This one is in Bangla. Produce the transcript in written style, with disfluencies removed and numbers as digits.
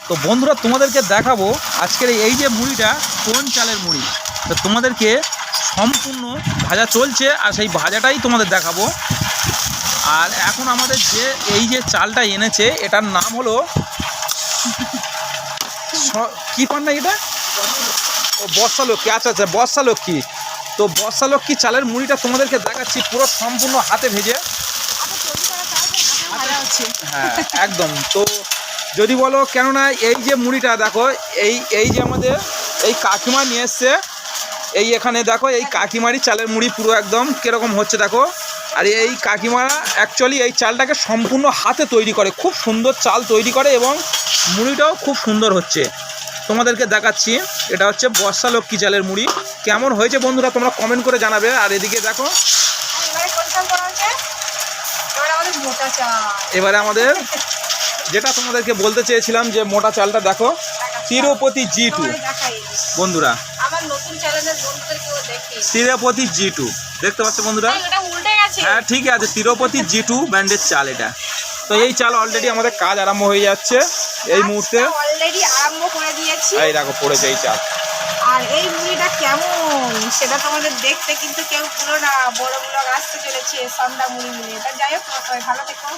তো বন্ধুরা তোমাদেরকে দেখাবো আজকের এই যে মুড়িটা কোন চালের মুড়ি। তো তোমাদেরকে সম্পূর্ণ ভাজা চলছে আর সেই ভাজাটাই তোমাদের দেখাবো। আর এখন আমাদের যে এই যে চালটা এনেছে এটার নাম হলো কী পান্না এটা, ও বর্ষালক্ষ্মী। আচ্ছা আচ্ছা, বর্ষালক্ষ্মী। তো বর্ষালক্ষ্মী চালের মুড়িটা তোমাদেরকে দেখাচ্ছি পুরো সম্পূর্ণ হাতে ভেজে। হ্যাঁ একদম। তো যদি বলো, কেননা এই যে মুড়িটা দেখো, এই যে আমাদের এই কাকিমা নিয়ে এসছে, এই এখানে দেখো এই কাকিমারই চালের মুড়ি পুরো একদম কীরকম হচ্ছে দেখো। আর এই কাকিমারা অ্যাকচুয়ালি এই চালটাকে সম্পূর্ণ হাতে তৈরি করে, খুব সুন্দর চাল তৈরি করে এবং মুড়িটাও খুব সুন্দর হচ্ছে। তোমাদেরকে দেখাচ্ছি, এটা হচ্ছে বর্ষালক্ষ্মী চালের মুড়ি। কেমন হয়েছে বন্ধুরা তোমরা কমেন্ট করে জানাবে। আর এদিকে দেখো এবারে আমাদের যেটা তোমাদেরকে বলতে চেয়েছিলাম যে মোটা চালটা দেখো, তিরুপতি G2 বন্ধুরা, তিরুপতি G2 দেখতে পাচ্ছ বন্ধুরা। হ্যাঁ ঠিক আছে, তিরুপতি G2 ব্র্যান্ডের চাল এটা। তো এই চাল অলরেডি আমাদের কাজ আরম্ভ হয়ে যাচ্ছে এই মুহূর্তে, অলরেডি আরম্ভ করে দিয়েছি। এই দেখো পড়েছে এই চাল। আর এই মুড়িটা কেমন সেটা তোমাদের দেখতে কিন্তু কেউ পুরো না, বড় ব্লগ আসতে চলেছে সন্ধ্যা মুড়ি মুড়ি। এটা যাই হোক, ভালো থেকো।